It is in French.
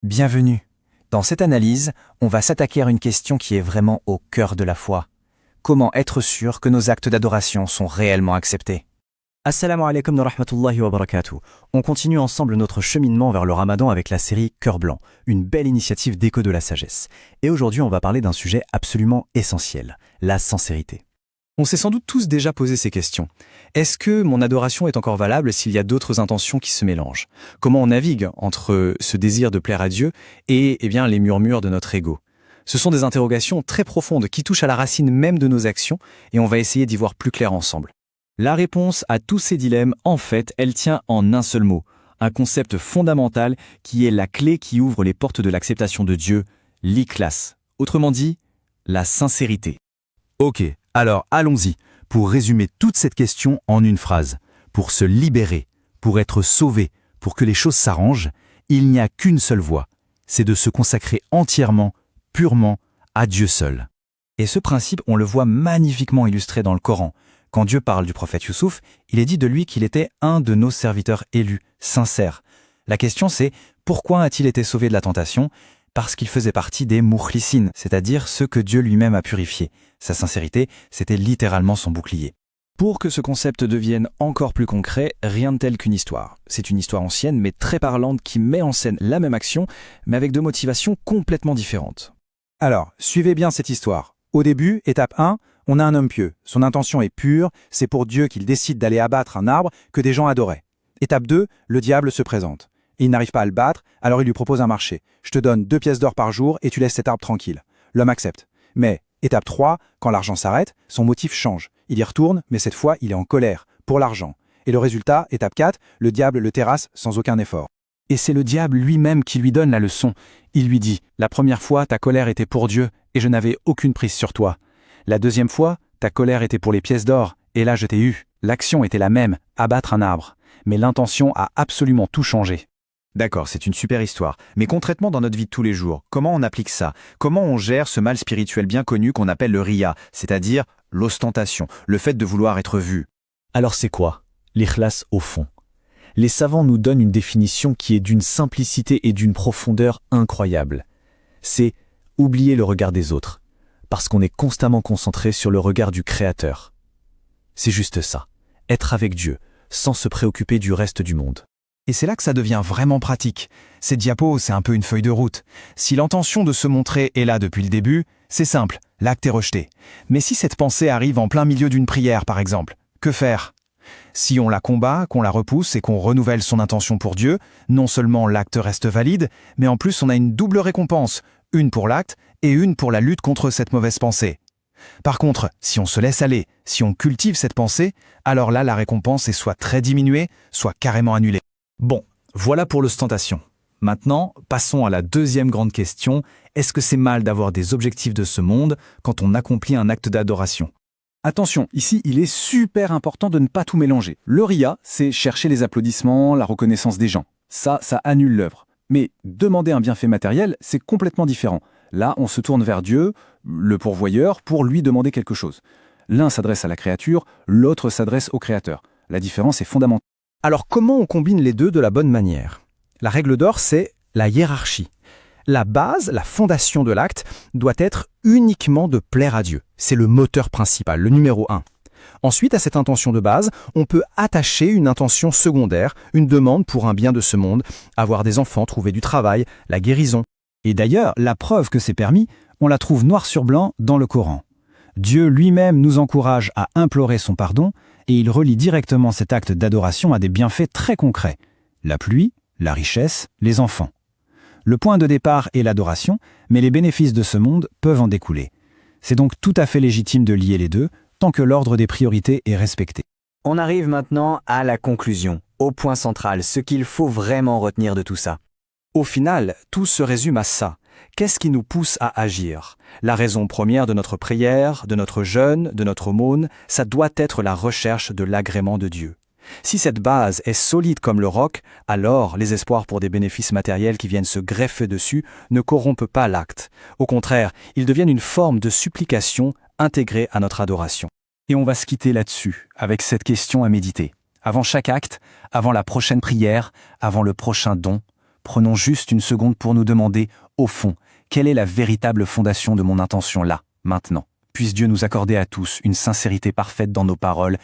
Bienvenue. Dans cette analyse, on va s'attaquer à une question qui est vraiment au cœur de la foi. Comment être sûr que nos actes d'adoration sont réellement acceptés? Assalamu alaikum wa rahmatullahi wa barakatuh. On continue ensemble notre cheminement vers le Ramadan avec la série Cœur Blanc, une belle initiative d'écho de la sagesse. Et aujourd'hui, on va parler d'un sujet absolument essentiel, la sincérité. On s'est sans doute tous déjà posé ces questions. Est-ce que mon adoration est encore valable s'il y a d'autres intentions qui se mélangent? Comment on navigue entre ce désir de plaire à Dieu et les murmures de notre ego? Ce sont des interrogations très profondes qui touchent à la racine même de nos actions et on va essayer d'y voir plus clair ensemble. La réponse à tous ces dilemmes, en fait, elle tient en un seul mot, un concept fondamental qui est la clé qui ouvre les portes de l'acceptation de Dieu, l'ikhlas. Autrement dit, la sincérité. Ok, alors allons-y, pour résumer toute cette question en une phrase. Pour se libérer, pour être sauvé, pour que les choses s'arrangent, il n'y a qu'une seule voie, c'est de se consacrer entièrement, purement, à Dieu seul. Et ce principe, on le voit magnifiquement illustré dans le Coran. Quand Dieu parle du prophète Youssouf, il est dit de lui qu'il était un de nos serviteurs élus, sincères. La question c'est, pourquoi a-t-il été sauvé de la tentation? Parce qu'il faisait partie des moukhlisines, c'est-à-dire ceux que Dieu lui-même a purifiés. Sa sincérité, c'était littéralement son bouclier. Pour que ce concept devienne encore plus concret, rien de tel qu'une histoire. C'est une histoire ancienne mais très parlante qui met en scène la même action, mais avec deux motivations complètement différentes. Alors, suivez bien cette histoire. Au début, étape 1, on a un homme pieux. Son intention est pure, c'est pour Dieu qu'il décide d'aller abattre un arbre que des gens adoraient. Étape 2, le diable se présente. Il n'arrive pas à le battre, alors il lui propose un marché. Je te donne 2 pièces d'or par jour et tu laisses cet arbre tranquille. L'homme accepte. Mais, étape 3, quand l'argent s'arrête, son motif change. Il y retourne, mais cette fois, il est en colère, pour l'argent. Et le résultat, étape 4, le diable le terrasse sans aucun effort. Et c'est le diable lui-même qui lui donne la leçon. Il lui dit « La première fois, ta colère était pour Dieu, et je n'avais aucune prise sur toi. La deuxième fois, ta colère était pour les pièces d'or, et là je t'ai eu. L'action était la même, abattre un arbre. Mais l'intention a absolument tout changé. » D'accord, c'est une super histoire. Mais concrètement, dans notre vie de tous les jours, comment on applique ça? Comment on gère ce mal spirituel bien connu qu'on appelle le riya, c'est-à-dire l'ostentation, le fait de vouloir être vu? Alors c'est quoi l'ikhlas au fond? Les savants nous donnent une définition qui est d'une simplicité et d'une profondeur incroyable. C'est oublier le regard des autres, parce qu'on est constamment concentré sur le regard du Créateur. C'est juste ça, être avec Dieu, sans se préoccuper du reste du monde. Et c'est là que ça devient vraiment pratique. Ces diapos, c'est un peu une feuille de route. Si l'intention de se montrer est là depuis le début, c'est simple, l'acte est rejeté. Mais si cette pensée arrive en plein milieu d'une prière, par exemple, que faire? Si on la combat, qu'on la repousse et qu'on renouvelle son intention pour Dieu, non seulement l'acte reste valide, mais en plus on a une double récompense, une pour l'acte et une pour la lutte contre cette mauvaise pensée. Par contre, si on se laisse aller, si on cultive cette pensée, alors là la récompense est soit très diminuée, soit carrément annulée. Bon, voilà pour l'ostentation. Maintenant, passons à la deuxième grande question. Est-ce que c'est mal d'avoir des objectifs de ce monde quand on accomplit un acte d'adoration? Attention, ici, il est super important de ne pas tout mélanger. Le riya, c'est chercher les applaudissements, la reconnaissance des gens. Ça annule l'œuvre. Mais demander un bienfait matériel, c'est complètement différent. Là, on se tourne vers Dieu, le pourvoyeur, pour lui demander quelque chose. L'un s'adresse à la créature, l'autre s'adresse au créateur. La différence est fondamentale. Alors comment on combine les deux de la bonne manière? La règle d'or, c'est la hiérarchie. La base, la fondation de l'acte, doit être uniquement de plaire à Dieu. C'est le moteur principal, le numéro 1. Ensuite, à cette intention de base, on peut attacher une intention secondaire, une demande pour un bien de ce monde, avoir des enfants, trouver du travail, la guérison. Et d'ailleurs, la preuve que c'est permis, on la trouve noir sur blanc dans le Coran. Dieu lui-même nous encourage à implorer son pardon et il relie directement cet acte d'adoration à des bienfaits très concrets. La pluie, la richesse, les enfants. Le point de départ est l'adoration, mais les bénéfices de ce monde peuvent en découler. C'est donc tout à fait légitime de lier les deux, tant que l'ordre des priorités est respecté. On arrive maintenant à la conclusion, au point central, ce qu'il faut vraiment retenir de tout ça. Au final, tout se résume à ça. Qu'est-ce qui nous pousse à agir? La raison première de notre prière, de notre jeûne, de notre aumône, ça doit être la recherche de l'agrément de Dieu. Si cette base est solide comme le roc, alors les espoirs pour des bénéfices matériels qui viennent se greffer dessus ne corrompent pas l'acte. Au contraire, ils deviennent une forme de supplication intégrée à notre adoration. Et on va se quitter là-dessus, avec cette question à méditer. Avant chaque acte, avant la prochaine prière, avant le prochain don, Prenons juste une seconde pour nous demander, au fond, quelle est la véritable fondation de mon intention là, maintenant. Puisse Dieu nous accorder à tous une sincérité parfaite dans nos paroles